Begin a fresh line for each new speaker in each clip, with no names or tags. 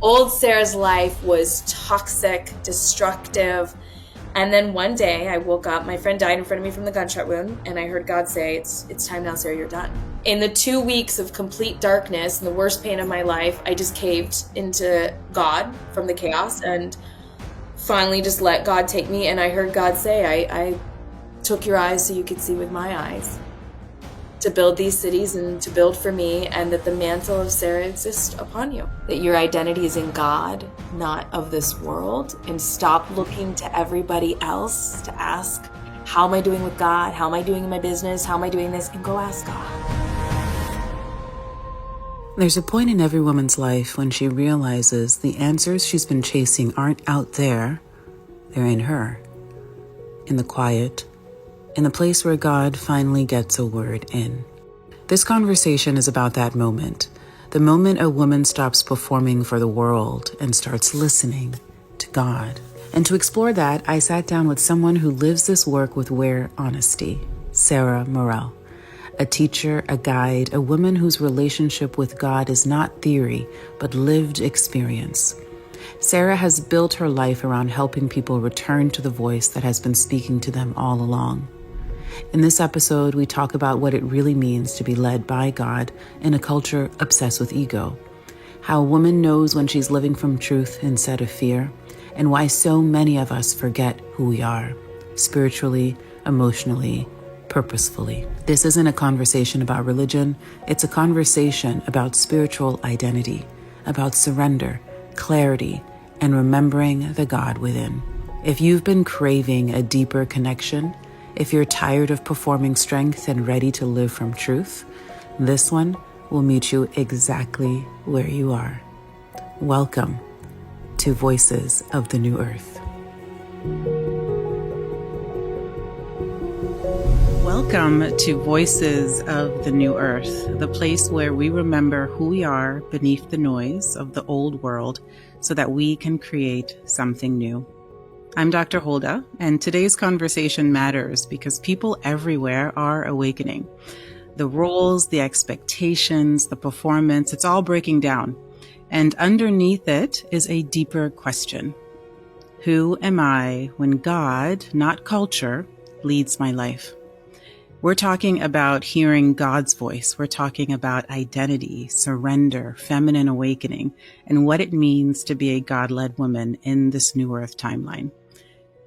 Old Sarah's life was toxic, destructive. And then one day I woke up, my friend died in front of me from the gunshot wound, and I heard God say, it's time now, Sarah, you're done. In the 2 weeks of complete darkness and the worst pain of my life, I just caved into God from the chaos and finally just let God take me. And I heard God say, I took your eyes so you could see with my eyes, to build these cities and to build for me, and that the mantle of Sarah exists upon you. That your identity is in God, not of this world, and stop looking to everybody else to ask, how am I doing with God? How am I doing in my business? How am I doing this? And go ask God.
There's a point in every woman's life when she realizes the answers she's been chasing aren't out there, they're in her. In the quiet, in the place where God finally gets a word in. This conversation is about that moment, the moment a woman stops performing for the world and starts listening to God. And to explore that, I sat down with someone who lives this work with rare honesty, Sara Morell, a teacher, a guide, a woman whose relationship with God is not theory, but lived experience. Sara has built her life around helping people return to the voice that has been speaking to them all along. In this episode, we talk about what it really means to be led by God in a culture obsessed with ego, how a woman knows when she's living from truth instead of fear, and why so many of us forget who we are, spiritually, emotionally, purposefully. This isn't a conversation about religion, it's a conversation about spiritual identity, about surrender, clarity, and remembering the God within. If you've been craving a deeper connection, if you're tired of performing strength and ready to live from truth, this one will meet you exactly where you are. Welcome to Voices of the New Earth. Welcome to Voices of the New Earth, the place where we remember who we are beneath the noise of the old world so that we can create something new. I'm Dr. Holda, and today's conversation matters because people everywhere are awakening. The roles, the expectations, the performance, it's all breaking down. And underneath it is a deeper question. Who am I when God, not culture, leads my life? We're talking about hearing God's voice. We're talking about identity, surrender, feminine awakening, and what it means to be a God-led woman in this new earth timeline.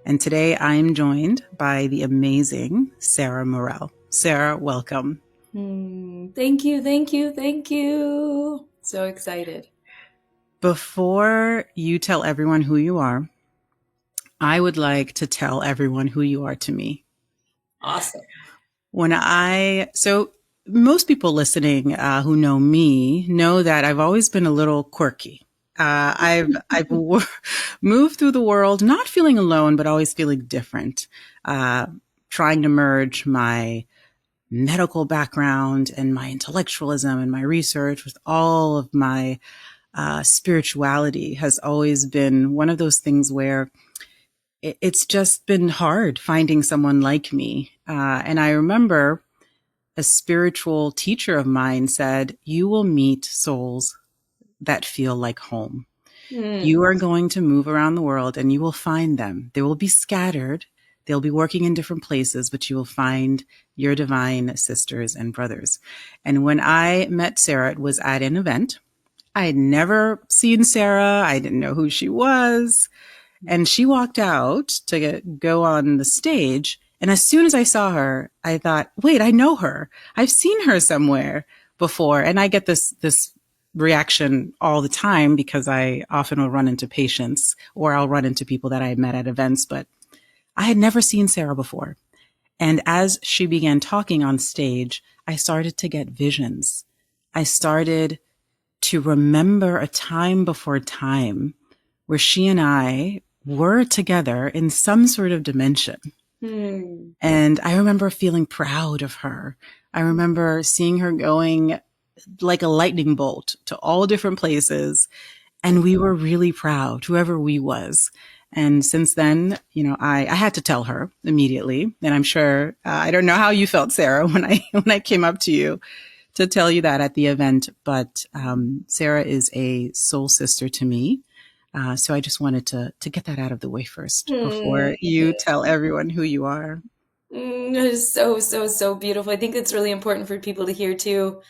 And today I'm joined by the amazing Sara Morell. Sara, welcome.
Thank you. So excited.
Before you tell everyone who you are, I would like to tell everyone who you are to me.
Awesome.
So most people listening who know me know that I've always been a little quirky. I've moved through the world, not feeling alone, but always feeling different, trying to merge my medical background and my intellectualism and my research with all of my spirituality has always been one of those things where it's just been hard finding someone like me. And I remember a spiritual teacher of mine said, you will meet souls that feel like home. You are going to move around the world and you will find them. They will be scattered. They'll be working in different places, but you will find your divine sisters and brothers. And when I met Sara, it was at an event. I had never seen Sara. I didn't know who she was. And she walked out to go on the stage. And as soon as I saw her, I thought, wait, I know her. I've seen her somewhere before. And I get this reaction all the time because I often will run into patients or I'll run into people that I met at events, but I had never seen Sara before. And as she began talking on stage, I started to get visions. I started to remember a time before time where she and I were together in some sort of dimension. And I remember feeling proud of her. I remember seeing her going like a lightning bolt to all different places. And we were really proud, whoever we was. And since then, I had to tell her immediately. And I'm sure, I don't know how you felt, Sara, when I came up to you to tell you that at the event, but Sara is a soul sister to me. So I just wanted to get that out of the way first before you tell everyone who you are.
It is so, so, so beautiful. I think it's really important for people to hear too,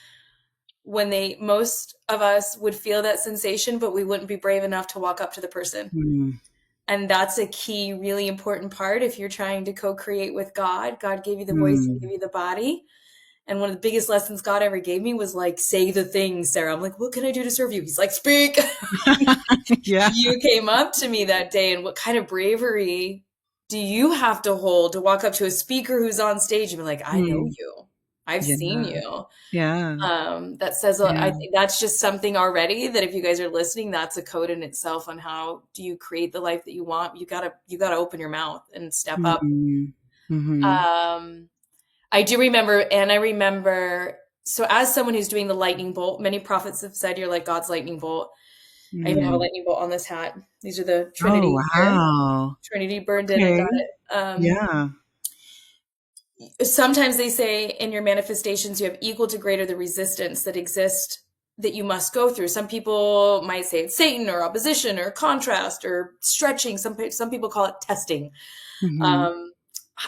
when most of us would feel that sensation, but we wouldn't be brave enough to walk up to the person.
Mm,
And that's a key, really important part. If you're trying to co-create with God, God gave you the voice, He
mm.
gave you the body. And one of the biggest lessons God ever gave me was like, say the thing, Sara. I'm like, what can I do to serve you? He's like, speak.
Yeah.
You came up to me that day, and what kind of bravery do you have to hold to walk up to a speaker who's on stage and be like, I know
Mm,
you. I've seen
yeah.
you.
Yeah.
That says, I
Yeah.
think that's just something already that if you guys are listening, that's a code in itself on how do you create the life that you want. You gotta open your mouth and step up.
Mm, mm-hmm.
Um, I remember, so as someone who's doing the lightning bolt, many prophets have said you're like God's lightning bolt. I even have a
Mm.
lightning bolt on this hat. These are the
Oh,
Trinity here.
wow.
Trinity burned in. I
Okay.
got it.
Yeah.
Sometimes they say in your manifestations you have equal to greater the resistance that exists that you must go through. Some people might say it's Satan or opposition or contrast or stretching. Some people call it testing.
Mm-hmm.
Um,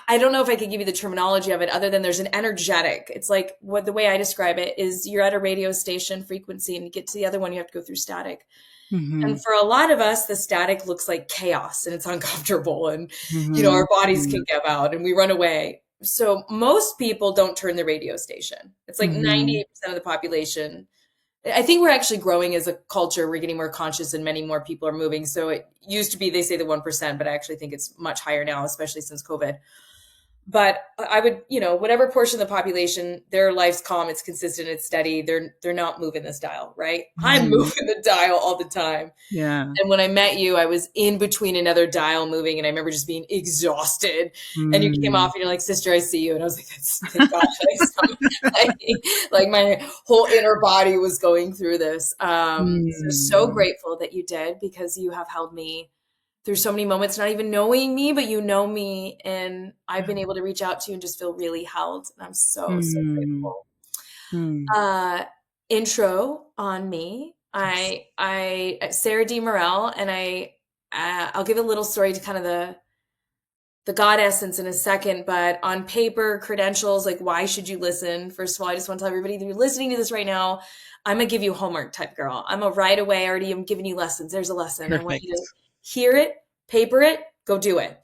I don't know if I could give you the terminology of it other than there's an energetic. It's like what the way I describe it is you're at a radio station frequency and you get to the other one, you have to go through static.
Mm-hmm.
And for a lot of us, the static looks like chaos and it's uncomfortable and,
Mm-hmm.
our bodies can give out and we run away. So most people don't turn the radio station. It's like
Mm-hmm.
98% of the population. I think we're actually growing as a culture. We're getting more conscious and many more people are moving. So it used to be, they say the 1%, but I actually think it's much higher now, especially since COVID. But I would, whatever portion of the population, their life's calm, it's consistent, it's steady. They're not moving this dial, right? I'm
Mm-hmm.
moving the dial all the time.
Yeah.
And when I met you, I was in between another dial moving, and I remember just being exhausted. And you came
Mm.
off, and you're like, "Sister, I see you." And I was like, "Thank God!" like, like my whole inner body was going through this. So
Mm.
grateful that you did because you have held me through so many moments, not even knowing me, but you know me, and I've been able to reach out to you and just feel really held. And I'm so so
Mm.
grateful.
Mm.
uh Intro on me.
Yes.
I Sara D. Morell, and I'll give a little story to kind of the God essence in a second, but on paper, credentials, like why should you listen? First of all, I just want to tell everybody that you're listening to this right now, I'm gonna give you a homework type girl. I'm a right away, I already am giving you lessons. There's a lesson. I want you to
Perfect.
hear it, paper it, go do it.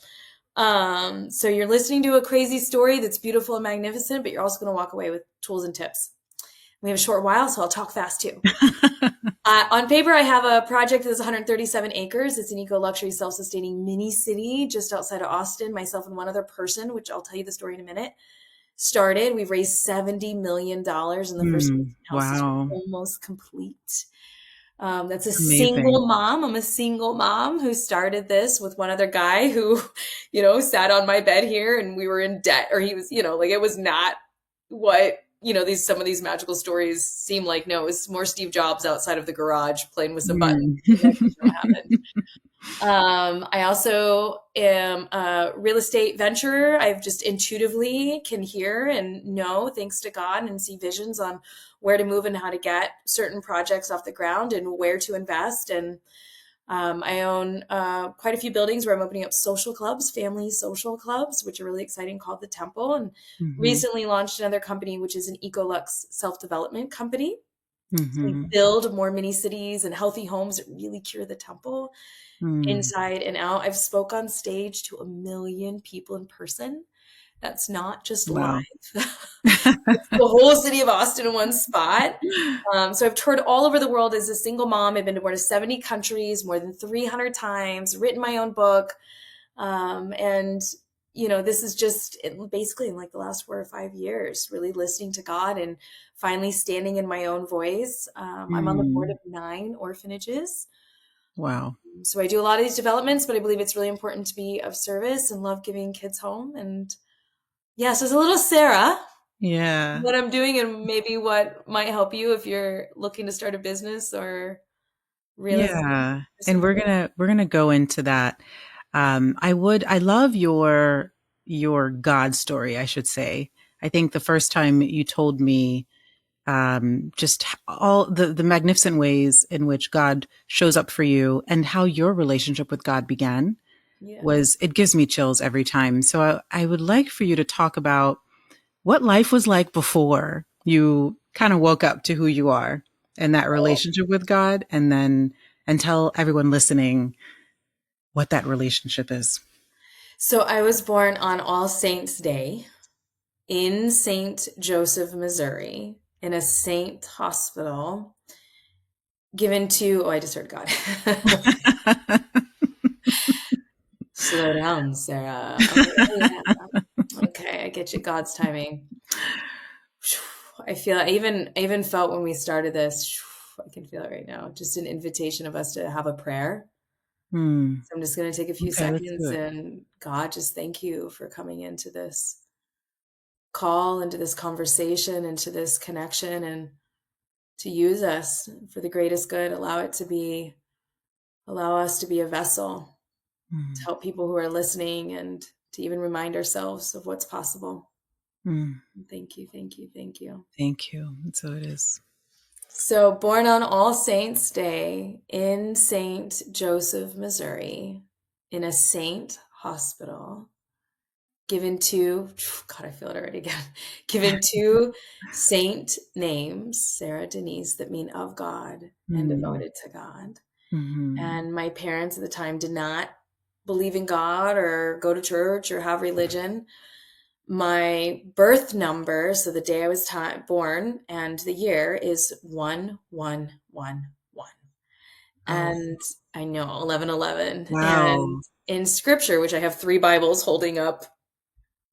So you're listening to a crazy story that's beautiful and magnificent, but you're also gonna walk away with tools and tips. We have a short while, so I'll talk fast too. On paper, I have a project that's 137 acres. It's an eco-luxury, self-sustaining mini city just outside of Austin. Myself and one other person, which I'll tell you the story in a minute, started. We've raised $70 million, and the first
Mm.
house is
Wow.
almost complete. That's a
Amazing.
single mom. I'm a single mom who started this with one other guy who, sat on my bed here and we were in debt, or he was, like it was not what, some of these magical stories seem like. No, it's more Steve Jobs outside of the garage playing with some buttons.
Mm.
That's what happened. I also am a real estate venturer. I've just intuitively can hear and know, thanks to God, and see visions on where to move and how to get certain projects off the ground and where to invest. And I own quite a few buildings where I'm opening up social clubs, family social clubs, which are really exciting, called The Temple. And
Mhm.
recently launched another company, which is an Ecolux self-development company. We
Mhm.
build more mini cities and healthy homes that really cure the temple
Mm.
inside and out. I've spoke on stage to 1 million people in person. That's not just live.
Wow.
It's the whole city of Austin in one spot. So I've toured all over the world as a single mom. I've been to more than 70 countries, more than 300 times, written my own book. And, this is just basically in like the last 4 or 5 years, really listening to God and finally standing in my own voice. I'm on the board
Mm.
of 9 orphanages.
Wow.
So I do a lot of these developments, but I believe it's really important to be of service and love giving kids home. And yeah, so it's a little Sara,
Yeah.
what I'm doing and maybe what might help you if you're looking to start a business or realistic
Yeah. And
support.
we're gonna go into that. I love your God story, I should say. I think the first time you told me just all the magnificent ways in which God shows up for you and how your relationship with God began
Yeah.
was, it gives me chills every time. So I would like for you to talk about what life was like before you kind of woke up to who you are and that relationship with God, and tell everyone listening what that relationship is.
So I was born on All Saints Day in St. Joseph, Missouri, in a saint hospital given to, oh, I just heard God. Slow down, Sarah. I'm like, oh, yeah. Okay, I get you. God's timing. I even felt when we started this, I can feel it right now. Just an invitation of us to have a prayer.
Hmm.
So I'm just going to take a few
Okay, let's do
seconds
it.
and God, just thank you for coming into this call, into this conversation, into this connection, and to use us for the greatest good. Allow us to be a vessel to
Hmm.
help people who are listening and to even remind ourselves of what's possible.
Hmm.
Thank you, thank you, thank you.
Thank you. And so it is.
So, born on All Saints Day in St. Joseph, Missouri, in a saint hospital, given to, God, I feel it already again, given two saint names, Sarah, Denise, that mean of God and
Hmm.
devoted to God.
Hmm.
And my parents at the time did not believe in God or go to church or have religion. My birth number, so the day I was born and the year, is 1111.
Oh,
And I know 1111. And
wow.
in scripture, which I have three Bibles holding up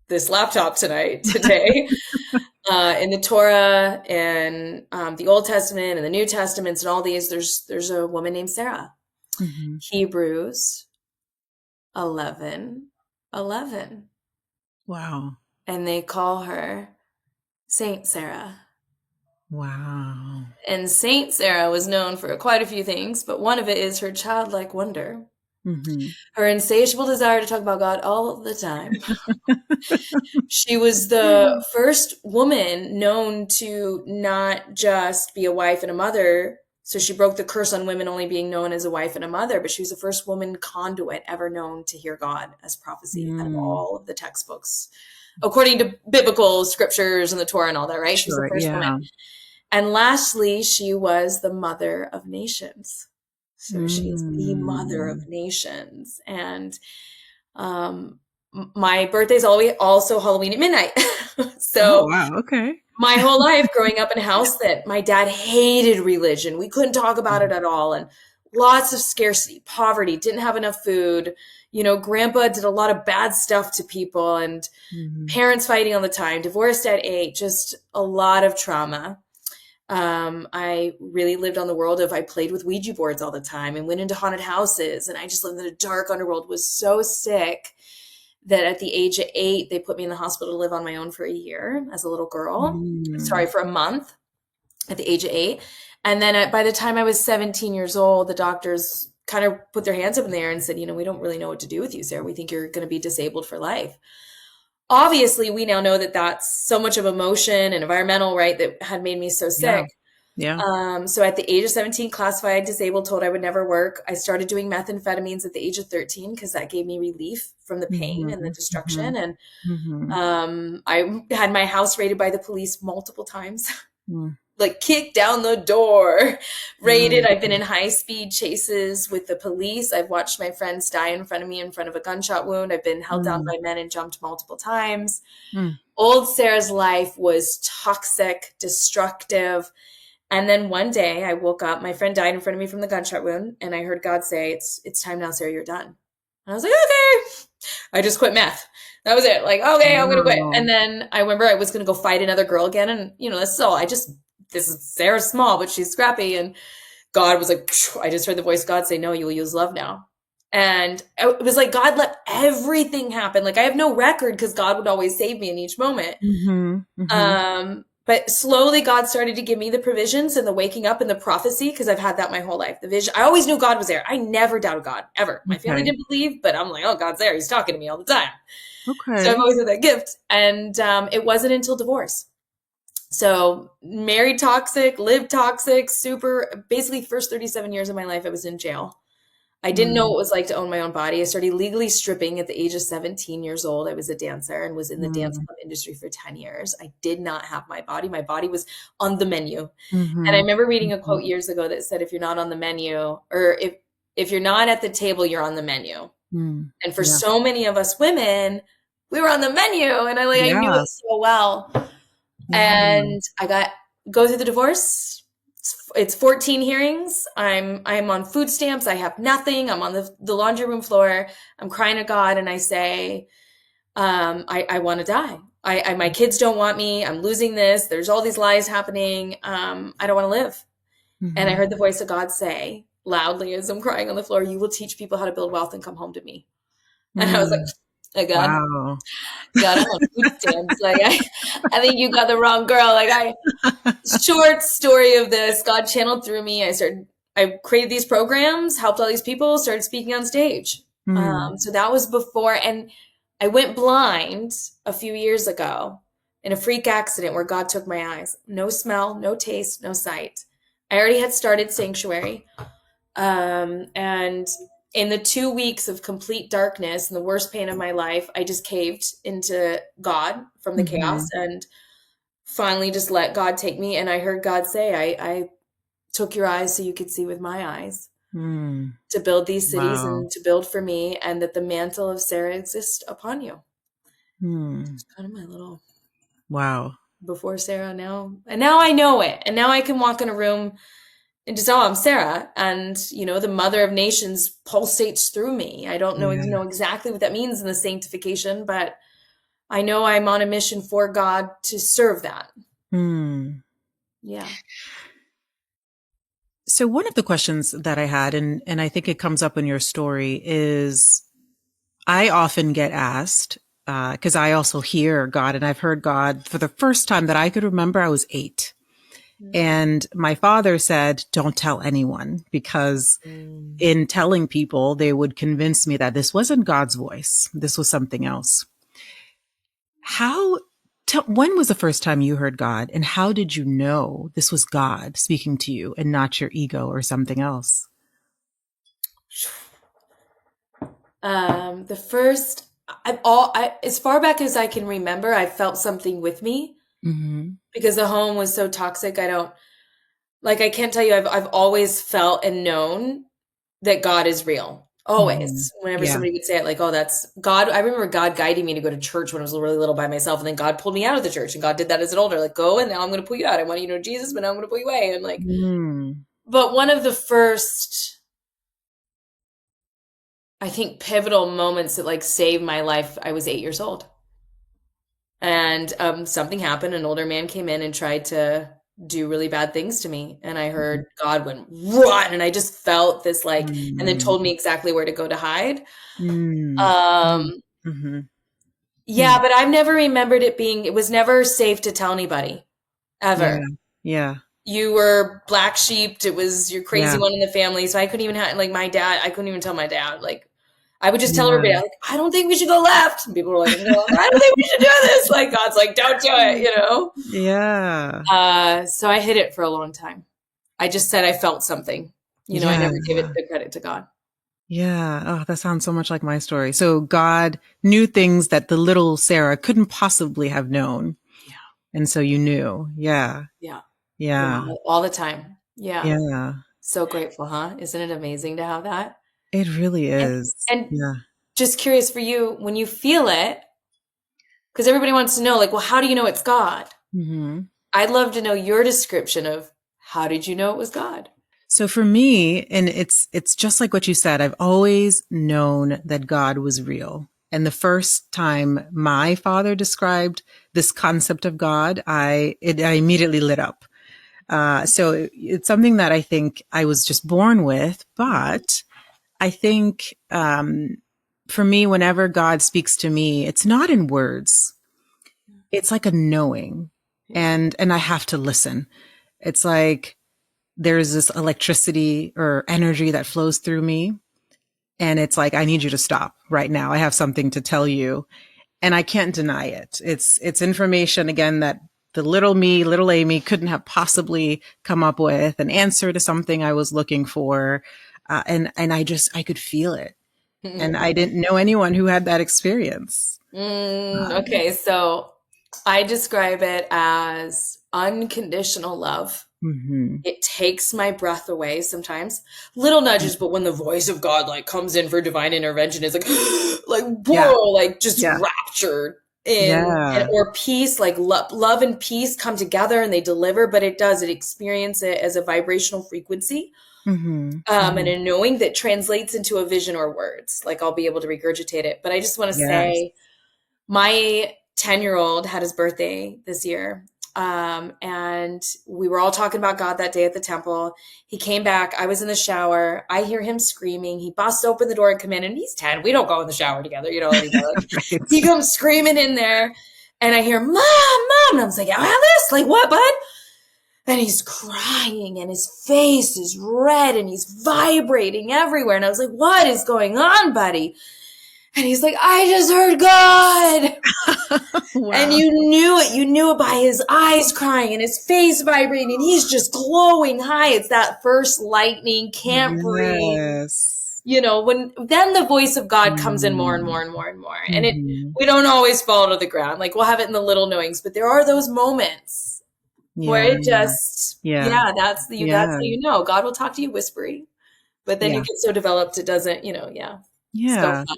this laptop today, in the Torah and the Old Testament and the New Testaments and all these, there's a woman named Sarah.
Hmm.
Hebrews 11:11,
Wow.
and they call her Saint Sarah.
Wow.
And Saint Sarah was known for quite a few things, but one of it is her childlike wonder,
Hmm.
her insatiable desire to talk about God all the time. She was the first woman known to not just be a wife and a mother. So she broke the curse on women only being known as a wife and a mother, but she was the first woman conduit ever known to hear God as prophecy out of
Mm.
all of the textbooks, according to biblical scriptures and the Torah and all that, right? She was the
Sure.
first woman.
Yeah.
And lastly, she was the mother of nations. So she is the mother
Mm.
of nations. And um, my birthday's always also Halloween at midnight.
Oh,
So
wow. Okay.
my whole life growing up in a house that my dad hated religion. We couldn't talk about it at all. And lots of scarcity, poverty, didn't have enough food. Grandpa did a lot of bad stuff to people and
Mm-hmm.
parents fighting all the time, divorced at 8, just a lot of trauma. I really lived on the world of, I played with Ouija boards all the time and went into haunted houses. And I just lived in a dark underworld, was so sick that at the age of 8, they put me in the hospital to live on my own for a year as a little girl. Sorry,
Mm.
for a month at the age of 8. And then by the time I was 17 years old, the doctors kind of put their hands up in the air and said, we don't really know what to do with you, Sarah. We think you're going to be disabled for life. Obviously, we now know that that's so much of emotion and environmental, right, that had made me so
Yeah.
sick.
Yeah.
So at the age of 17, classified disabled, told I would never work. I started doing methamphetamines at the age of 13 because that gave me relief from the pain and the
Mm-hmm.
destruction. And
Mm-hmm.
I had my house raided by the police multiple times.
Mm-hmm.
Like kicked down the door, raided. I've been
Mm-hmm.
in high speed chases with the police. I've watched my friends die in front of me in front of a gunshot wound. I've been held down by men and jumped multiple times.
Mm-hmm.
Old Sarah's life was toxic, destructive. And then one day I woke up, my friend died in front of me from the gunshot wound, and I heard God say, it's time now, Sarah, you're done. And I was like, okay. I just quit meth. That was it. Like, okay, I'm gonna quit.
Wow.
And then I remember I was gonna go fight another girl again, and this is all. This is Sarah's small, but she's scrappy. And God was like, phew. I just heard the voice of God say, no, you will use love now. And it was like God let everything happen. Like I have no record because God would always save me in each moment.
Mm-hmm. Mm-hmm.
But slowly God started to give me the provisions and the waking up and the prophecy because I've had that my whole life. The vision. I always knew God was there. I never doubted God ever. My family
Okay.
didn't believe, but I'm like, oh, God's there. He's talking to me all the time. So I've
Okay.
always had that gift. And it wasn't until divorce So married toxic, lived toxic, super, basically first 37 years of my life, I was in jail. I didn't know what
Mm,
it was like to own my own body. I started legally stripping at the age of 17 years old. I was a dancer and was in the dance
mm,
club industry for 10 years. I did not have my body. My body was on the menu. And I
mhm,
remember reading a
mhm,
quote years ago that said, if you're not on the menu, or if you're not at the table, you're on the menu.
mm.
And for
Yeah.
so many of us women, we were on the menu, and I knew
Yeah.
it so well.
Yeah.
And I go through the divorce. It's 14 hearings. I'm on food stamps. I have nothing. I'm on the laundry room floor. I'm crying to God, and I say, I want to die. My kids don't want me. I'm losing this. There's all these lies happening. I don't want to live. And I
Mhm.
heard the voice of God say loudly as I'm crying on the floor, "You will teach people how to build wealth and come home to me." And I was like,
Mm.
"Oh God,
Wow.
God, I'm on food stamps. I think you got the wrong girl." Short story of this, God channeled through me. I created these programs, helped all these people, started speaking on stage.
Mm.
So that was before, and I went blind a few years ago in a freak accident where God took my eyes. No smell, no taste, no sight. I already had started Sanctuary. And in the 2 weeks of complete darkness and the worst pain of my life, I just caved into God from the chaos
Mhm.
and finally just let God take me. And I heard God say, I took your eyes so you could see with my eyes
Mm.
to build these cities
Wow.
and to build for me, and that the mantle of Sarah exists upon you.
Mm.
It's kind of my little
Wow.
before Sarah now. And now I know it. And now I can walk in a room and just, oh, I'm Sarah. And, the mother of nations pulsates through me. I don't know
Yeah.
exactly what that means in the sanctification, but I know I'm on a mission for God to serve that.
Mm.
Yeah.
So one of the questions that I had, and I think it comes up in your story, is I often get asked, because I also hear God, and I've heard God for the first time that I could remember. I was 8. And my father said, don't tell anyone, because
Mm.
in telling people, they would convince me that this wasn't God's voice. This was something else. When was the first time you heard God, and how did you know this was God speaking to you and not your ego or something else?
The first, as far back as I can remember, I felt something with me
Mm-hmm.
because the home was so toxic. I can't tell you, I've always felt and known that God is real.
Mm-hmm.
Always. Whenever
Yeah.
somebody would say it, like, oh, that's God. I remember God guiding me to go to church when I was really little by myself. And then God pulled me out of the church, and God did that as an older, like, go, and now I'm going to pull you out. I want you to know Jesus, but now I'm going to pull you away. And
Mm.
but one of the first, I think, pivotal moments that saved my life, I was 8 years old. And something happened. An older man came in and tried to do really bad things to me. And I heard God went, run. And I just felt this, and then
Mm.
told me exactly where to go to hide.
Mm. Mm.
Um,
Mm-hmm.
yeah,
Mm.
but I've never remembered it was never safe to tell anybody,
Yeah.
ever.
Yeah.
You were black sheeped. It was your crazy
Yeah.
one in the family. So I couldn't even have, my dad, I couldn't even tell my dad. I would just tell everybody,
Yeah.
I don't think we should go left. And people were like, no, I don't think we should do this. God's like, don't do it.
Yeah.
So I hid it for a long time. I just said I felt something. I
Yeah.
never gave it the credit to God.
Yeah. Oh, that sounds so much like my story. So God knew things that the little Sarah couldn't possibly have known.
Yeah.
And so you knew. Yeah.
Yeah.
Yeah.
Yeah. All the time. Yeah.
Yeah.
So grateful, huh? Isn't it amazing to have that?
It really
And,
is.
and
Yeah.
just curious for you, when you feel it, because everybody wants to know, well, how do you know it's God?
Hmm.
I'd love to know your description of how did you know it was God?
So for me, and it's just like what you said, I've always known that God was real. And the first time my father described this concept of God, I immediately lit up. So it's something that I think I was just born with, but I think, for me, whenever God speaks to me, it's not in words. It's like a knowing,
Yeah.
and I have to listen. It's like there's this electricity or energy that flows through me. And it's like, I need you to stop right now. I have something to tell you, and I can't deny it. It's information again that the little me, little Amy couldn't have possibly come up with an answer to something I was looking for. And I could feel it. And I didn't know anyone who had that experience.
Okay, so I describe it as unconditional love.
Mm-hmm.
It takes my breath away sometimes. Little nudges, but when the voice of God like comes in for divine intervention, it's like like
Yeah.
whoa, like just
Yeah.
raptured in and
Yeah.
or peace, like love and peace come together and they deliver, but it experience it as a vibrational frequency.
Mm-hmm.
And
Mm-hmm.
a knowing that translates into a vision or words. Like I'll be able to regurgitate it. But I just want to
Yes.
say my 10-year-old had his birthday this year. And we were all talking about God that day at the temple. He came back. I was in the shower. I hear him screaming. He busts open the door and come in, and he's 10. We don't go in the shower together, anymore. Like,
Right.
he comes screaming in there, and I hear, Mom, Mom. And I was like, Alice, like what, bud? And he's crying and his face is red and he's vibrating everywhere. And I was like, what is going on, buddy? And he's like, I just heard God.
Wow.
And you knew it. You knew it by his eyes crying and his face vibrating. And he's just glowing high. It's that first lightning, can't breathe.
Yes.
When then the voice of God comes in more and
Mm-hmm.
more and more and more. And
Mm-hmm.
we don't always fall to the ground. Like we'll have it in the little knowings, but there are those moments where
Yeah.
it just,
Yeah.
that's how
Yeah.
God will talk to you whispering, but then you
Yeah.
get so developed it doesn't, yeah. So
Yeah.
fun.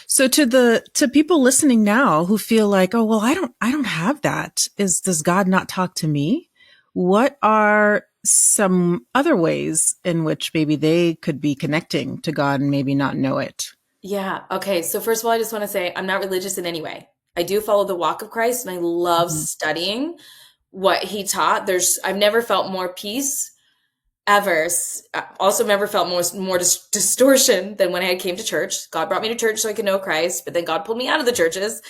So to people listening now who feel like, oh, well, I don't have that. Does God not talk to me? What are some other ways in which maybe they could be connecting to God and maybe not know it?
Yeah. Okay. So first of all, I just want to say I'm not religious in any way. I do follow the walk of Christ and I love
Mm-hmm.
studying what he taught. I've never felt more peace ever. Also never felt more distortion than when I came to church. God brought me to church so I could know Christ, but then God pulled me out of the churches.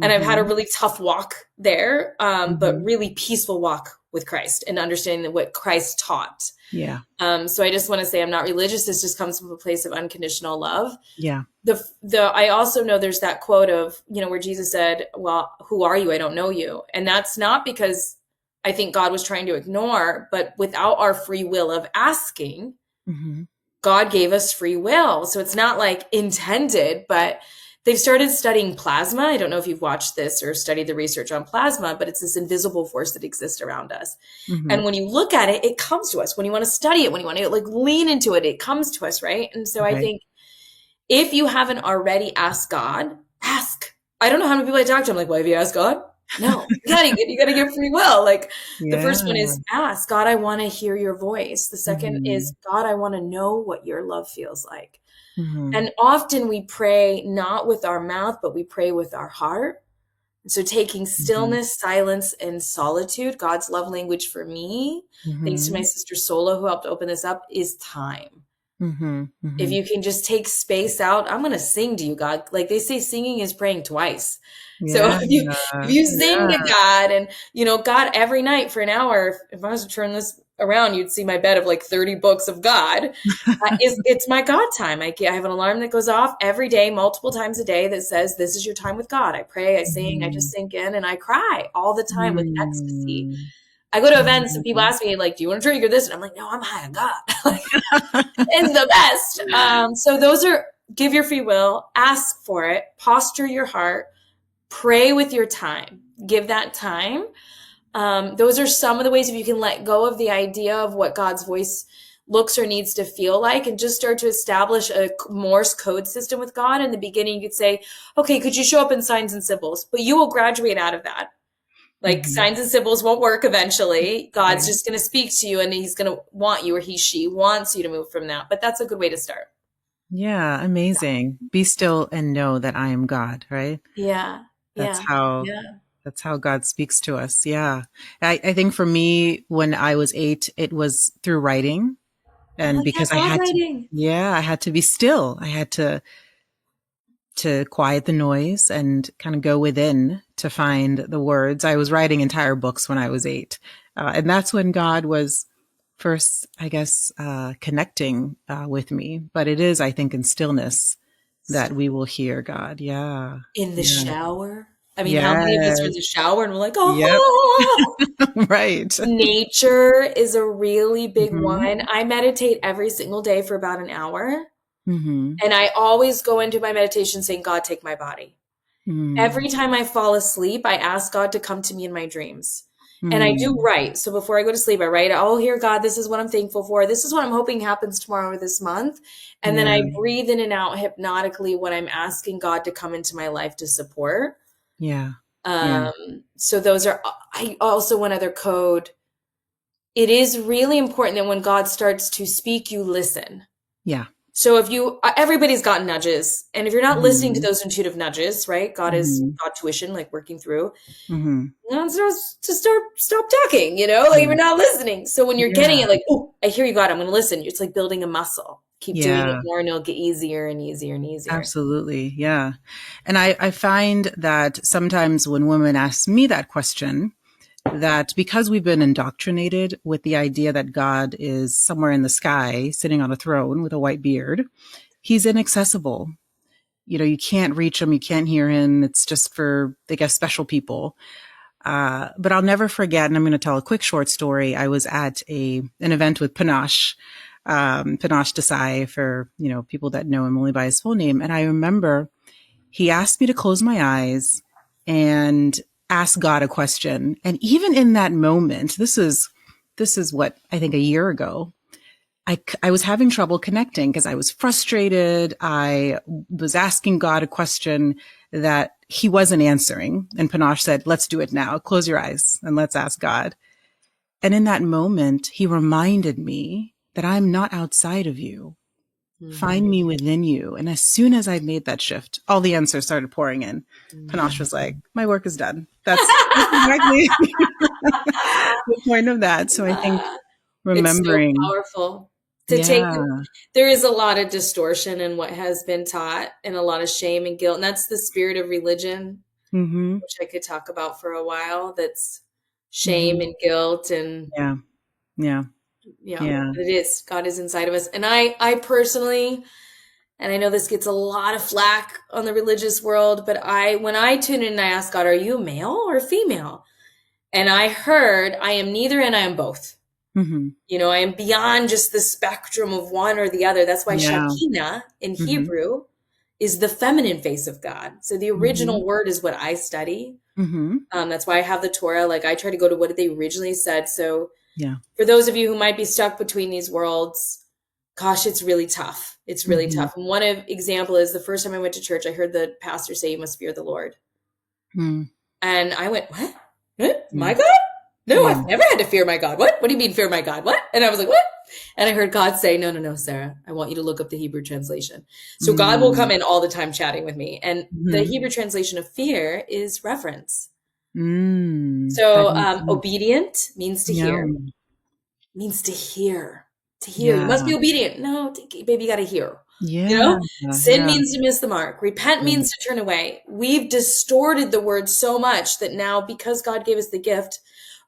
And I've had a
Mm-hmm.
really tough walk there, but
Mm-hmm.
really peaceful walk with Christ and understanding what Christ taught.
Yeah.
So I just want to say I'm not religious. This just comes from a place of unconditional love.
Yeah.
I also know there's that quote of, where Jesus said, well, who are you? I don't know you. And that's not because I think God was trying to ignore, but without our free will of asking,
Mm-hmm.
God gave us free will. So it's not like intended, but they've started studying plasma. I don't know if you've watched this or studied the research on plasma, but it's this invisible force that exists around us.
Mm-hmm.
And when you look at it, it comes to us. When you want to study it, when you want to like lean into it, it comes to us, right? And so I think if you haven't already asked God, ask. I don't know how many people I talk to. I'm like, well, have you asked God? No, you gotta give free will. Like the first one is ask God, I want to hear your voice. The second is God, I want to know what your love feels like.
Mm-hmm.
And often we pray not with our mouth, but we pray with our heart. So taking stillness, silence, and solitude, God's love language for me, thanks to my sister Sola, who helped open this up, is time.
Mm-hmm. Mm-hmm.
If you can just take space out, I'm going to sing to you, God. Like they say, singing is praying twice.
Yeah.
So if you sing to God and, God, every night for an hour, if I was to turn this around, you'd see my bed of like 30 books of God. It's my God time. I have an alarm that goes off every day, multiple times a day that says, this is your time with God. I pray, I sing, I just sink in and I cry all the time with ecstasy. I go to events and people ask me like, do you want to trigger this? And I'm like, no, I'm high on God. It's the best. So those are, give your free will, ask for it, posture your heart, pray with your time, give that time. Those are some of the ways if you can let go of the idea of what God's voice looks or needs to feel like and just start to establish a Morse code system with God. In the beginning, you could say, okay, could you show up in signs and symbols? But you will graduate out of that. Like signs and symbols won't work eventually. God's just going to speak to you and he's going to want you, or she wants you to move from that. But that's a good way to start.
Yeah. Amazing. Be still and know that I am God, right?
Yeah.
That's how God speaks to us. Yeah. I think for me, when I was 8, it was through writing. And because I had to be still. I had to quiet the noise and kind of go within to find the words. I was writing entire books when I was 8. And that's when God was first, I guess, connecting with me. But it is, I think, in stillness that we will hear God. Yeah.
In the shower. I mean, how many of us are in
Yes.
the shower and we're like,
Yep.
oh,
Right.
nature is a really big
Hmm.
one. I meditate every single day for about an hour.
Hmm.
And I always go into my meditation saying, God, take my body.
Mm.
Every time I fall asleep, I ask God to come to me in my dreams. And I do
Mm.
write. So before I go to sleep, I write, oh, here, God, this is what I'm thankful for. This is what I'm hoping happens tomorrow or this month. And then
Yeah.
I breathe in and out hypnotically what I'm asking God to come into my life to support.
Yeah. Yeah.
So those are, I also, one other code. It is really important that when God starts to speak, you listen.
Yeah.
So if you, everybody's got nudges, and if you're not listening to
Hmm.
those intuitive nudges, right? God is
Hmm.
God tuition, like working through.
Hmm.
To stop talking, like
Yeah.
you're not listening. So when you're getting
Yeah.
it, like, oh, I hear you, God, I'm going to listen. It's like building a muscle. Keep doing it
Yeah.
more, and it'll get easier and easier and easier.
Absolutely. Yeah. And I find that sometimes when women ask me that question, that because we've been indoctrinated with the idea that God is somewhere in the sky, sitting on a throne with a white beard, he's inaccessible. You can't reach him, you can't hear him. It's just for, I guess, special people. But I'll never forget, and I'm going to tell a quick short story. I was at an event with Panache, Panache Desai, for people that know him only by his full name. And I remember he asked me to close my eyes and ask God a question. And even in that moment, this is what I think a year ago. I was having trouble connecting because I was frustrated. I was asking God a question that he wasn't answering. And Panache said, let's do it now. Close your eyes and let's ask God. And in that moment, he reminded me that I'm not outside of you. Find
Mhm.
me within you. And as soon as I made that shift, all the answers started pouring in. Panache was like, my work is done. That's exactly the point of that. So I think
It's so
remembering,
powerful to take.
yeah.
There is a lot of distortion in what has been taught, and a lot of shame and guilt, and that's the spirit of religion,
Hmm.
which I could talk about for a while. That's shame
Hmm.
and guilt, and
Yeah. Yeah. Yeah.
it is. God is inside of us, and I personally, and I know this gets a lot of flack on the religious world, but when I tune in and I ask God, "Are you male or female?" and I heard, "I am neither, and I am both."
Hmm.
I am beyond just the spectrum of one or the other. That's why
Yeah.
Shekinah in
Hmm.
Hebrew is the feminine face of God. So the
Hmm.
original word is what I study.
Hmm.
That's why I have the Torah. Like I try to go to what they originally said. So
Yeah.
for those of you who might be stuck between these worlds, gosh, it's really tough. It's really
Hmm.
tough. And one example is the first time I went to church, I heard the pastor say, "You must fear the Lord."
Mm.
And I went, "What? What?
Yeah.
My God? No,
Yeah.
I've never had to fear my God. What? What do you mean fear my God? What?" And I was like, "What?" And I heard God say, "No, no, no, Sarah. I want you to look up the Hebrew translation." So God will come
Mm.
in all the time chatting with me. And the
Hmm.
Hebrew translation of fear is reverence.
Mm. That
So
makes sense.
obedient means to
Yeah.
hear, means to hear. To hear. You
Yeah.
must be obedient. No, baby, you got to hear.
Yeah.
Sin
Yeah.
means to miss the mark. Repent
Yeah.
means to turn away. We've distorted the word so much that now, because God gave us the gift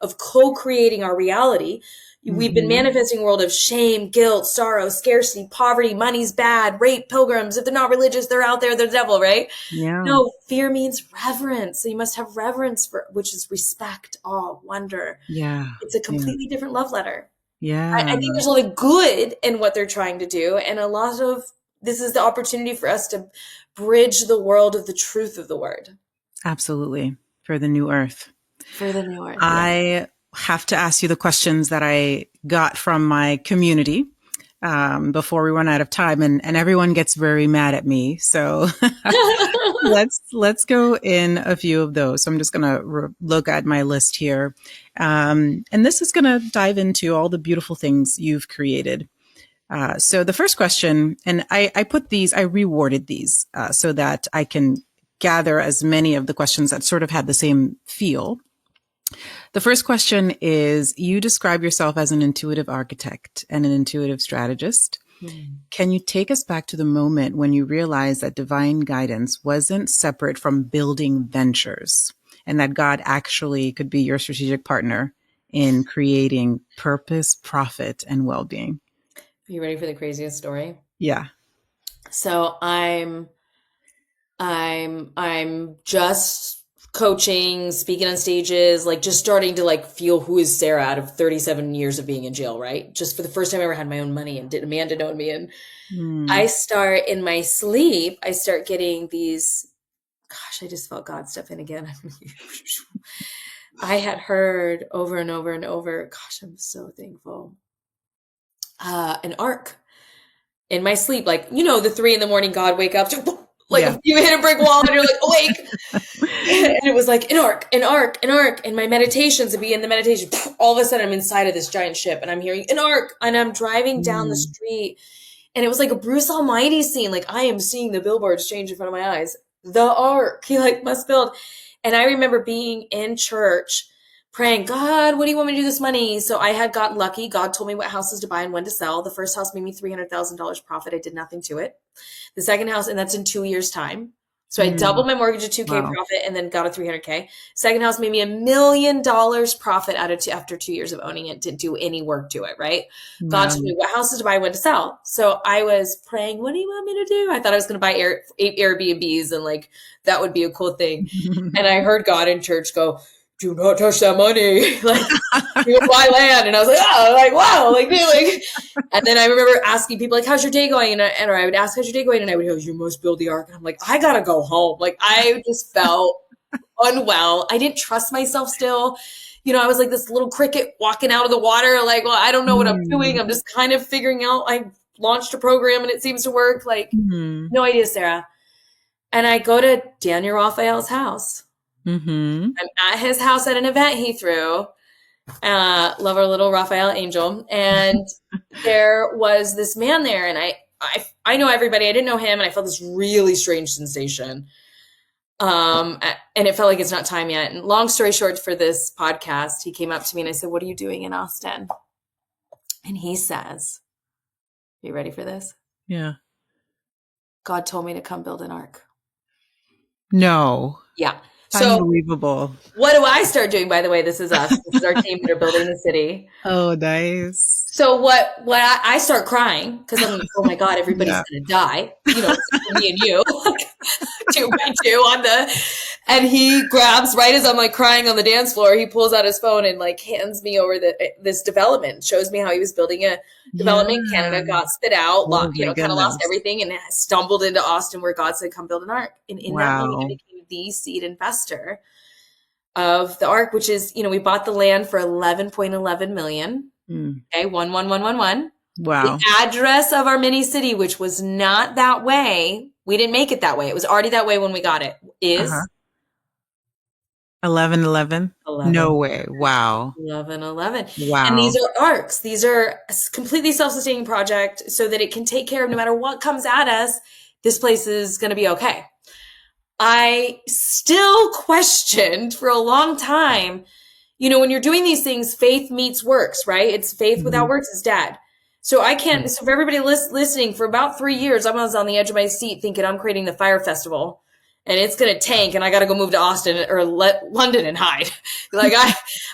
of co-creating our reality, we've been
Hmm.
manifesting a world of shame, guilt, sorrow, scarcity, poverty, money's bad, rape, pilgrims. If they're not religious, they're out there, they're the devil, right?
Yeah.
No, fear means reverence. So you must have reverence for, which is respect, awe, wonder.
Yeah.
It's a
Yeah.
completely different love letter. I
Yeah.
think there's a lot of good in what they're trying to do, and a lot of this is the opportunity for us to bridge the world of the truth of the word
Absolutely. For the new earth.
for the new earth. Yeah.
I have to ask you the questions that I got from my community before we run out of time, and everyone gets very mad at me. So let's go in a few of those. So I'm just going to look at my list here, and this is going to dive into all the beautiful things you've created. So the first question, and I put these, I reworded these so that I can gather as many of the questions that sort of had the same feel. The first question is, you describe yourself as an intuitive architect and an intuitive strategist.
Hmm.
Can you take us back to the moment when you realized that divine guidance wasn't separate from building ventures and that God actually could be your strategic partner in creating purpose, profit, and well-being?
Are you ready for the craziest story?
Yeah.
So I'm just coaching, speaking on stages, like just starting to like feel who is Sara out of 37 years of being in jail, right? Just for the first time I ever had my own money and did Amanda know me. And I start in my sleep, I start getting these, gosh, I just felt God step in again. I had heard over and over and over, gosh, I'm so thankful. An arc in my sleep, like, you know, the 3 a.m. God wake up, like you hit a brick wall and you're like awake. And it was like an arc. And my meditations would be in the meditation. All of a sudden I'm inside of this giant ship and I'm hearing an arc and I'm driving down the street. And it was like a Bruce Almighty scene. Like I am seeing the billboards change in front of my eyes. The ark, he like must build. And I remember being in church praying, God, what do you want me to do with this money? So I had gotten lucky. God told me what houses to buy and when to sell. The first house made me $300,000 profit. I did nothing to it. The second house, and that's in 2 years' time. So I doubled my mortgage to $2K profit and then got a $300K. Second house made me $1 million profit after 2 years of owning it. Didn't do any work to it, right? God told me what houses to buy, when to sell. So I was praying, what do you want me to do? I thought I was going to buy 8 Airbnbs and like that would be a cool thing. And I heard God in church go, do not touch that money. Like, you buy land. And I was like, oh, like, wow. Like, and then I remember asking people, like, how's your day going? And I would ask, how's your day going? And I would go, you must build the ark. And I'm like, I got to go home. Like, I just felt unwell. I didn't trust myself still. You know, I was like this little cricket walking out of the water. Like, well, I don't know what I'm doing. I'm just kind of figuring out. I launched a program and it seems to work. Like, no idea, Sara. And I go to Daniel Raphael's house. I'm at his house at an event he threw. Love our little Raphael angel. And there was this man there, and I know everybody. I didn't know him, and I felt this really strange sensation. And it felt like it's not time yet. And long story short, for this podcast, he came up to me and I said, what are you doing in Austin? And he says, are you ready for this?
Yeah.
God told me to come build an ark.
No.
Yeah. So
unbelievable.
What do I start doing? By the way, this is us. This is our team that are building the city.
Oh, nice.
So I start crying because I'm like, oh my God, everybody's going to die. You know, me and you, 2 by 2 and he grabs, right as I'm like crying on the dance floor, he pulls out his phone and like hands me over this development, shows me how he was building a development. Canada got spit out, kind of lost everything and stumbled into Austin where God said, come build an ark. And in that moment, I became the seed investor of the ark, which is, we bought the land for 11.11 million. Okay, 11111.
Wow.
The address of our mini city, which was not that way, we didn't make it that way. It was already that way when we got it. Is
1111? No way. Wow.
1111.
Wow.
And these are arcs. These are a completely self-sustaining project so that it can take care of no matter what comes at us. This place is going to be okay. I still questioned for a long time, when you're doing these things, faith meets works, right? It's faith without works is dead. So so for everybody listening, for about 3 years, I was on the edge of my seat thinking I'm creating the fire festival and it's going to tank and I got to go move to Austin or London and hide. Like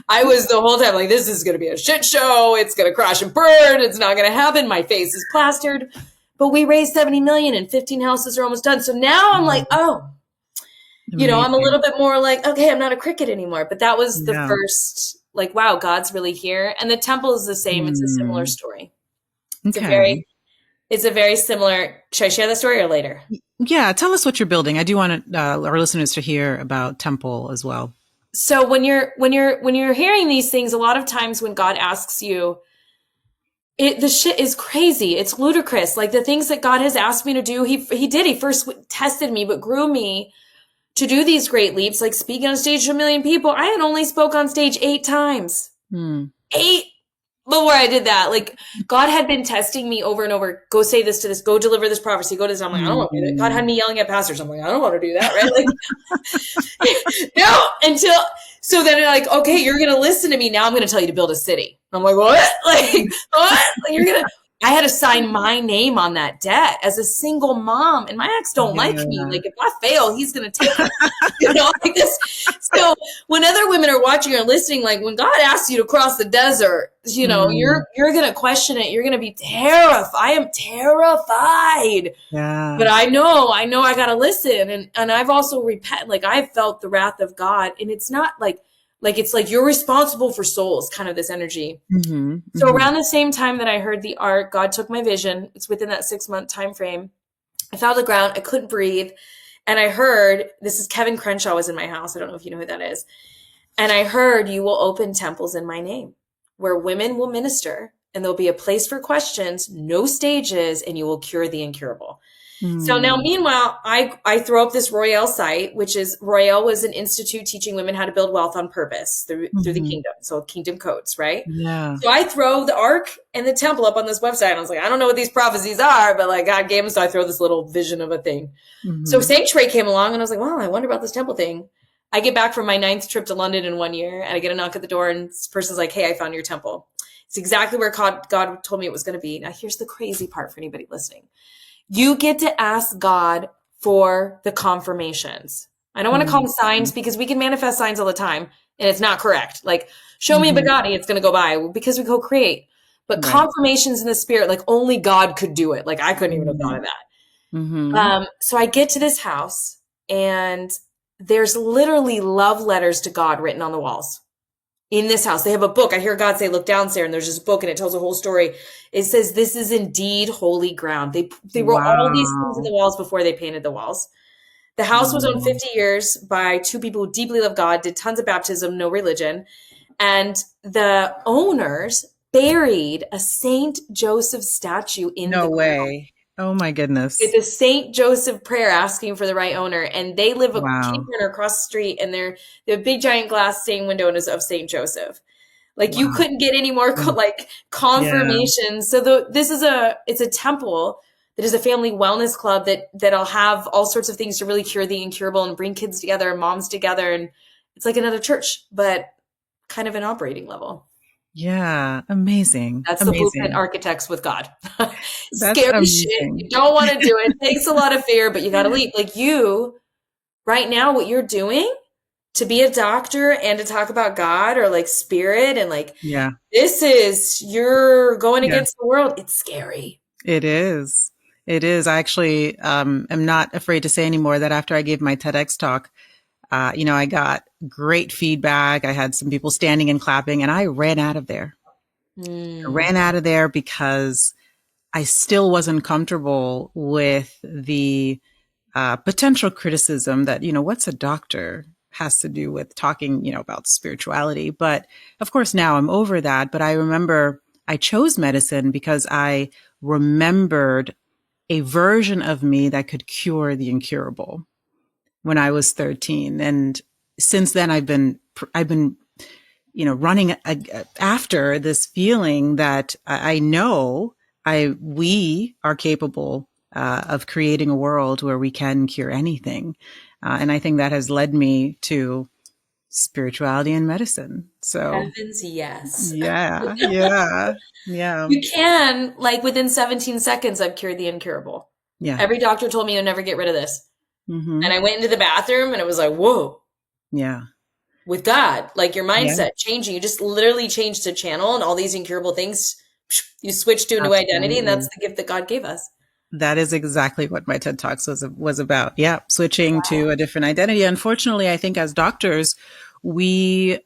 I was the whole time like, this is going to be a shit show. It's going to crash and burn. It's not going to happen. My face is plastered, but we raised 70 million and 15 houses are almost done. So now I'm like, I'm a little bit more like, okay, I'm not a cricket anymore. But that was the first, like, wow, God's really here. And the temple is the same. It's a similar story. It's a very similar. Should I share the story or later?
Yeah, tell us what you're building. I do want our listeners to hear about temple as well.
So when you're hearing these things, a lot of times when God asks you, the shit is crazy. It's ludicrous. Like the things that God has asked me to do, he did. He first tested me, but grew me to do these great leaps, like speaking on stage to 1 million people. I had only spoke on stage 8 times. 8 before I did that. Like God had been testing me over and over. Go say this to this. Go deliver this prophecy. Go to this. I'm like, I don't want to do that. God had me yelling at pastors. I'm like, I don't want to do that. Right? Like, so then they're like, okay, you're going to listen to me. Now I'm going to tell you to build a city. I'm like, what? Like, what? Like, I had to sign my name on that debt as a single mom. And my ex don't like me.
Yeah.
Like if I fail, he's going to take it. Like this. So when other women are watching or listening, like when God asks you to cross the desert,
Mm.
you're going to question it. You're going to be terrified. I am terrified. But
Yeah.
I got to listen. And I've also like I've felt the wrath of God, and it's not like it's like you're responsible for souls, kind of this energy.
Hmm.
So
Hmm.
around the same time that I heard the arc, God took my vision. It's within that 6-month time frame. I fell to the ground. I couldn't breathe. And I heard, this is Kevin Crenshaw was in my house. I don't know if you know who that is. And I heard, you will open temples in my name where women will minister, and there'll be a place for questions, no stages, and you will cure the incurable. So now,
Mm.
meanwhile, I throw up this Royale site, which is Royale was an institute teaching women how to build wealth on purpose through the
Hmm.
kingdom. So kingdom codes, right?
Yeah.
So I throw the ark and the temple up on this website. And I was like, I don't know what these prophecies are, but like God gave them. So I throw this little vision of a thing. So
Hmm.
Sanctuary came along, and I was like, well, I wonder about this temple thing. I get back from my 9th trip to London in 1 year, and I get a knock at the door, and this person's like, hey, I found your temple. It's exactly where God told me it was going to be. Now, here's the crazy part for anybody listening. You get to ask God for the confirmations. I don't want to call them signs, because we can manifest signs all the time and it's not correct. Like, show me a
Hmm.
Bugatti, it's going to go by because we co-create. But
Right.
confirmations in the spirit, like only God could do it. Like I couldn't even have thought of that.
Hmm.
So I get to this house, and there's literally love letters to God written on the walls in this house. They have a book. I hear God say, look down, Sarah, and there's this book, and it tells a whole story. It says, this is indeed holy ground. They wrote all these things in
Wow.
the walls before they painted the walls. The house was owned
Wow.
50 years by two people who deeply love God, did tons of baptism, no religion. And the owners buried a Saint Joseph statue in the
No
ground
way. Oh my
with
goodness.
the Saint Joseph prayer asking for the right owner. And they live a kitty
Wow.
corner across the street, and they have a big giant glass stained window, and it's of Saint Joseph. Like you
Wow.
couldn't get any more like
Yeah.
confirmation. So it's a temple that is a family wellness club that'll have all sorts of things to really cure the incurable and bring kids together and moms together. And it's like another church, but kind of an operating level.
Yeah. Amazing.
That's the blueprint
Amazing.
architects with God.
That's
Scary shit.
amazing.
You don't want to do it. It takes a lot of fear, but you got to leap. Like you, right now, what you're doing to be a doctor and to talk about God or like spirit and like
Yeah.
you're going
Yeah.
against the world. It's scary.
It is. It is. I actually am not afraid to say anymore that after I gave my TEDx talk, I got great feedback. I had some people standing and clapping, and I ran out of there. I
Mm.
ran out of there because I still wasn't comfortable with the potential criticism that, what's a doctor has to do with talking, about spirituality. But of course, now I'm over that. But I remember I chose medicine because I remembered a version of me that could cure the incurable when I was 13. And since then, I've been running after this feeling that I know we are capable of creating a world where we can cure anything. And I think that has led me to spirituality and medicine. So
Heavens, yes.
yeah, yeah, yeah,
You can, like within 17 seconds, I've cured the incurable.
yeah.
Every doctor told me you'll never get rid of this.
Hmm.
And I went into the bathroom and it was like, whoa,
Yeah,
with God, like your
yeah,
mindset changing. You just literally changed the channel, and all these incurable things, you switch to a new identity. And that's
absolutely.
the gift that God gave us.
That is exactly what my TED Talks was about. Yeah, switching to a different identity. Unfortunately, I think as doctors, we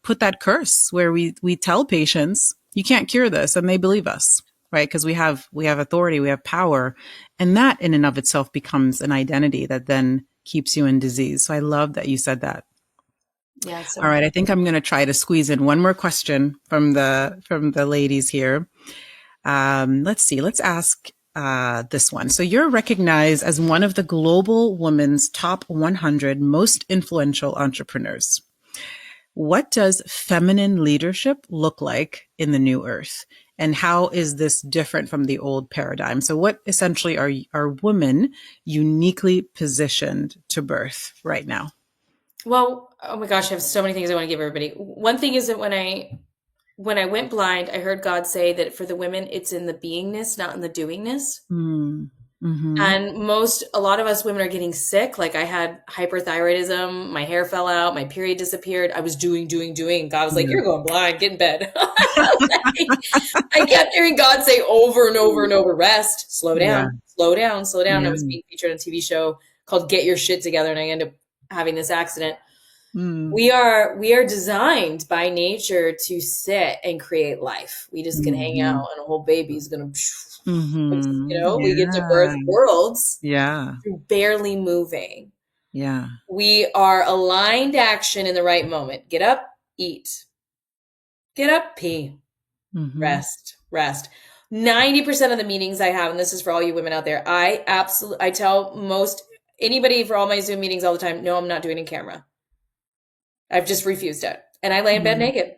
put that curse where we tell patients you can't cure this, and they believe us, right? Because we have authority, we have power, and that in and of itself becomes an identity that then keeps you in disease. So I love that you said that.
Yeah, it's so
All right, I
important.
think I'm going to try to squeeze in one more question from the ladies here. Let's see. Let's ask this one. So you're recognized as one of the global women's top 100 most influential entrepreneurs. What does feminine leadership look like in the new earth? And how is this different from the old paradigm? So what essentially are women uniquely positioned to birth right now?
Well, oh my gosh, I have so many things I want to give everybody. One thing is that when I when I went blind, I heard God say that for the women, it's in the beingness, not in the doingness.
Mm. Mm-hmm.
And a lot of us women are getting sick. Like I had hyperthyroidism, my hair fell out, my period disappeared. I was doing. God was like,
Yeah.
"You're going blind, get in bed." Like, I kept hearing God say over and over and over, rest, slow
Yeah.
down, slow down, slow down. I
Yeah.
was being featured on a TV show called Get Your Shit Together, and I ended up having this accident.
Mm.
We are designed by nature to sit and create life. We just can hang
Mm-hmm.
out and a whole baby's gonna,
Mm-hmm.
we get to
Yeah.
birth worlds
Yeah.
through barely moving.
Yeah.
We are aligned action in the right moment. Get up, eat. Get up, pee.
Mm-hmm.
Rest. 90% of the meetings I have, and this is for all you women out there, I tell anybody for all my Zoom meetings all the time, no, I'm not doing it in camera. I've just refused it. And I lay in bed naked.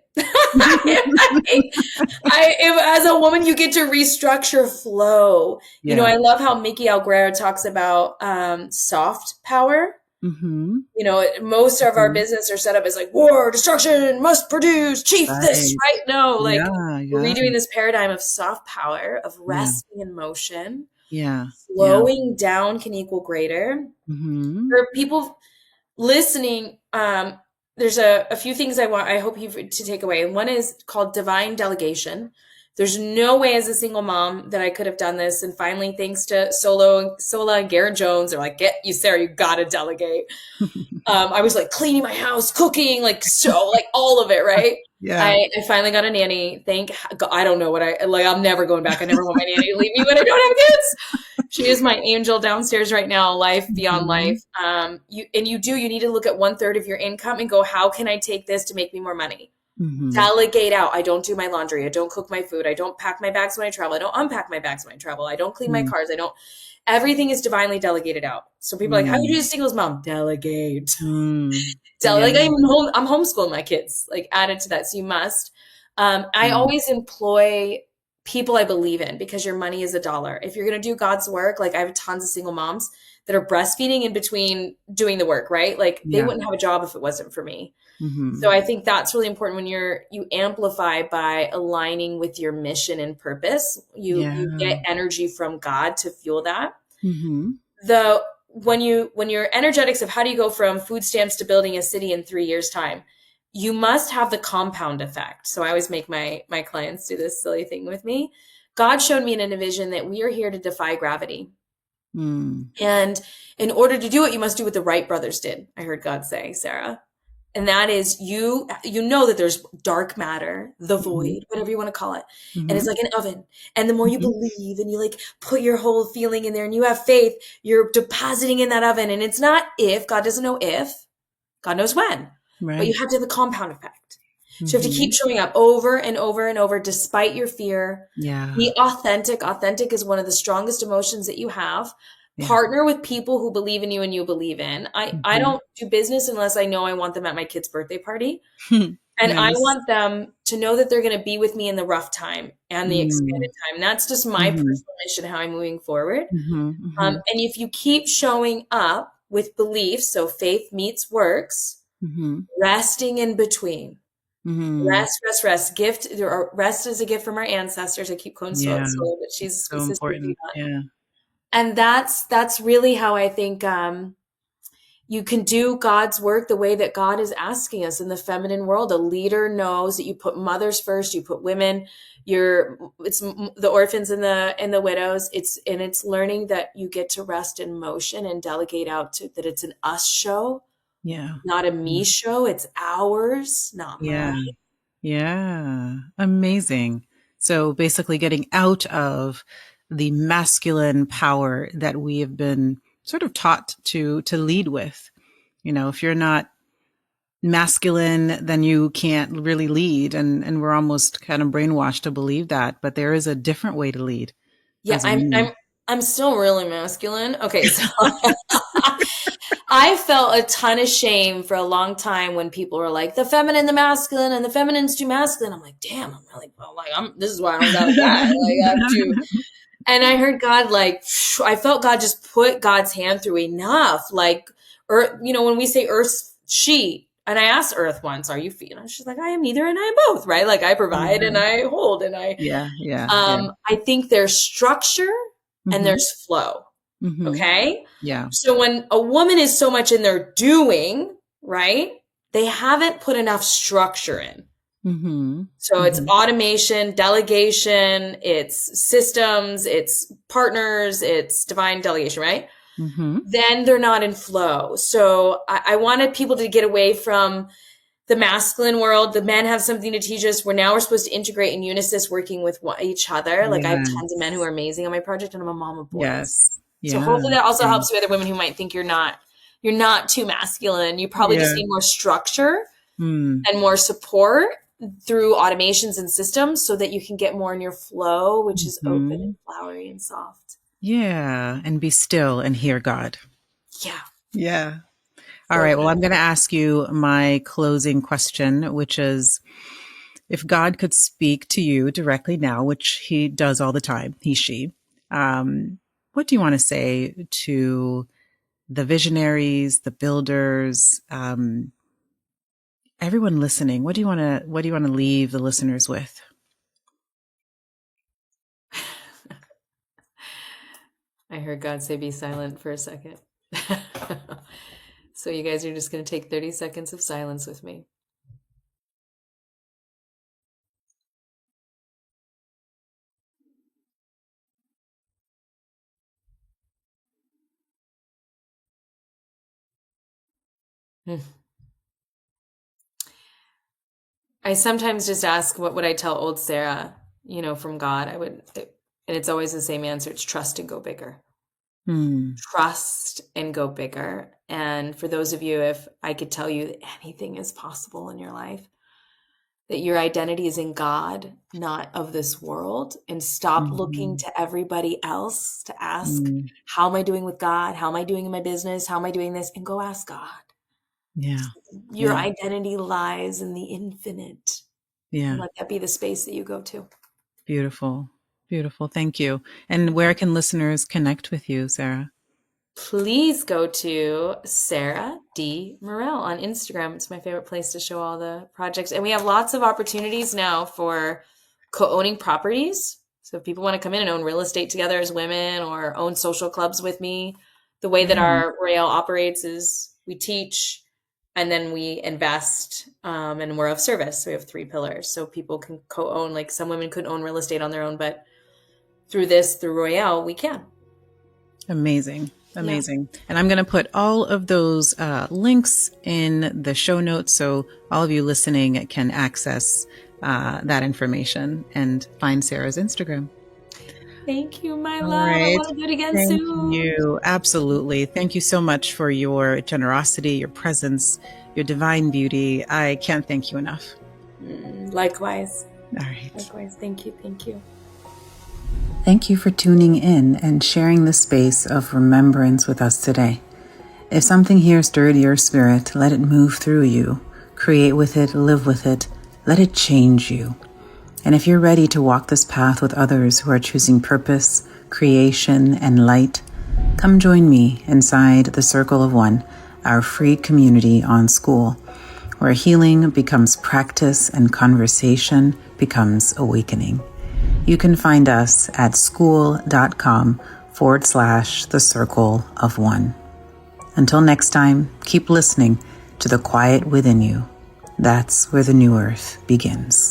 As a woman, you get to restructure flow.
Yeah.
I love how Mickey Alguera talks about soft power.
Mm-hmm.
Most of our
Mm-hmm.
business are set up as like war, destruction, must produce, chief this,
Right.
right? No, like
Yeah.
we're
Yeah.
redoing this paradigm of soft power, of
Yeah.
resting in motion.
Yeah. Yeah.
Slowing down can equal greater.
Mm-hmm.
For people listening, there's a few things I hope you to take away. And one is called divine delegation. There's no way as a single mom that I could have done this. And finally, thanks to Sola and Garrett Jones, they're like, get you, Sarah, you gotta delegate. I was like cleaning my house, cooking, like all of it, right?
Yeah.
I finally got a nanny. I don't know I'm never going back. I never want my nanny to leave me when I don't have kids. She is my angel downstairs right now, life beyond
Mm-hmm.
life. You need to look at 1/3 of your income and go, how can I take this to make me more money?
Mm-hmm.
Delegate out. I don't do my laundry. I don't cook my food. I don't pack my bags when I travel. I don't unpack my bags when I travel. I don't clean my cars. Everything is divinely delegated out. So people are like, how do you do this singles mom? Delegate.
Mm-hmm.
Like
Yeah.
I'm homeschooling my kids, like added to that. So you must. I always employ people I believe in because your money is $1. If you're going to do God's work, like I have tons of single moms that are breastfeeding in between doing the work, right? Like they
Yeah.
wouldn't have a job if it wasn't for me.
Mm-hmm.
So I think that's really important when you amplify by aligning with your mission and purpose. You get energy from God to fuel that.
Mm-hmm.
When your energetics of how do you go from food stamps to building a city in 3 years time, you must have the compound effect. So I always make my clients do this silly thing with me. God showed me in a vision that we are here to defy gravity.
Mm.
And in order to do it, you must do what the Wright brothers did. I heard God say, Sarah. And that is you know that there's dark matter, the void, whatever you want to call it.
Mm-hmm.
And it's like an oven. And the more you believe and you like put your whole feeling in there and you have faith, you're depositing in that oven. And it's not if, God doesn't know if, God knows when.
Right.
But you have to have the compound effect. So you have to keep showing up over and over and over despite your fear.
Yeah.
Be authentic. Authentic is one of the strongest emotions that you have.
Yeah.
Partner with people who believe in you and you believe in. I don't do business unless I know I want them at my kid's birthday party. And I want them to know that they're going to be with me in the rough time and the expanded time. That's just my personal mission, how I'm moving forward. And if you keep showing up with beliefs, so faith meets works, resting in between. Rest. Rest is a gift from our ancestors. I keep quoting Sola, but she's
so important. Yeah.
And that's really how I think you can do God's work the way that God is asking us in the feminine world. A leader knows that you put mothers first, you put women, it's the orphans and the widows. It's learning that you get to rest in motion and delegate out that it's an us show.
Yeah.
Not a me show. It's ours, not mine.
Yeah. Amazing. So basically getting out of the masculine power that we have been sort of taught to lead with. If you're not masculine, then you can't really lead. And we're almost kind of brainwashed to believe that, but there is a different way to lead.
Yeah. I'm still really masculine. Okay. So I felt a ton of shame for a long time when people were like the feminine, the masculine, and the feminine's too masculine. I'm like, damn, I'm really, this is why I don't got a guy. And I heard God, I felt God just put God's hand through enough. When we say earth, she, and I asked Earth once, are you feeling? She's like, I am neither and I am both, right? Like I provide and I hold and I think there's structure and there's flow. Okay.
Yeah.
So when a woman is so much in their doing, right, they haven't put enough structure in. So it's automation, delegation, it's systems, it's partners, it's divine delegation, right? Then they're not in flow. So I wanted people to get away from the masculine world. The men have something to teach us. We're supposed to integrate in unisys, working with each other. Like I have tons of men who are amazing on my project, and I'm a mom of boys.
Yes.
So hopefully that also helps with other women who might think you're not too masculine. You probably just need more structure and more support through automations and systems so that you can get more in your flow, which is open and flowery and soft.
Yeah. And be still and hear God.
Yeah.
Yeah. All right. Well, I'm going to ask you my closing question, which is, if God could speak to you directly now, which he does all the time, she, what do you want to say to the visionaries, the builders, everyone listening? What do you want to leave the listeners with?
I heard God say, be silent for a second. So you guys are just going to take 30 seconds of silence with me. I sometimes just ask, what would I tell old Sara, from God? And it's always the same answer. It's trust and go bigger. Trust and go bigger. And for those of you, if I could tell you that anything is possible in your life, that your identity is in God, not of this world, and stop looking to everybody else to ask, how am I doing with God? How am I doing in my business? How am I doing this? And go ask God.
Yeah.
Your identity lies in the infinite.
Yeah.
And let that be the space that you go to.
Beautiful. Beautiful. Thank you. And where can listeners connect with you, Sara?
Please go to Sara D. Morell on Instagram. It's my favorite place to show all the projects. And we have lots of opportunities now for co-owning properties. So if people want to come in and own real estate together as women or own social clubs with me, the way that our Morell operates is we teach and then we invest and we're of service. So we have 3 pillars. So people can co-own, like some women couldn't own real estate on their own, but through Royale, we can.
Amazing. Amazing. Yeah. And I'm going to put all of those links in the show notes so all of you listening can access that information and find Sara's Instagram.
Thank you, my love. Right. I want to do it again soon.
Thank you. Absolutely. Thank you so much for your generosity, your presence, your divine beauty. I can't thank you enough.
Likewise.
All right.
Likewise. Thank you. Thank you.
Thank you for tuning in and sharing the space of remembrance with us today. If something here stirred your spirit, let it move through you. Create with it, live with it. Let it change you. And if you're ready to walk this path with others who are choosing purpose, creation, and light, come join me inside the Circle of One, our free community on School, where healing becomes practice and conversation becomes awakening. You can find us at school.com/the Circle of One. Until next time, keep listening to the quiet within you. That's where the new earth begins.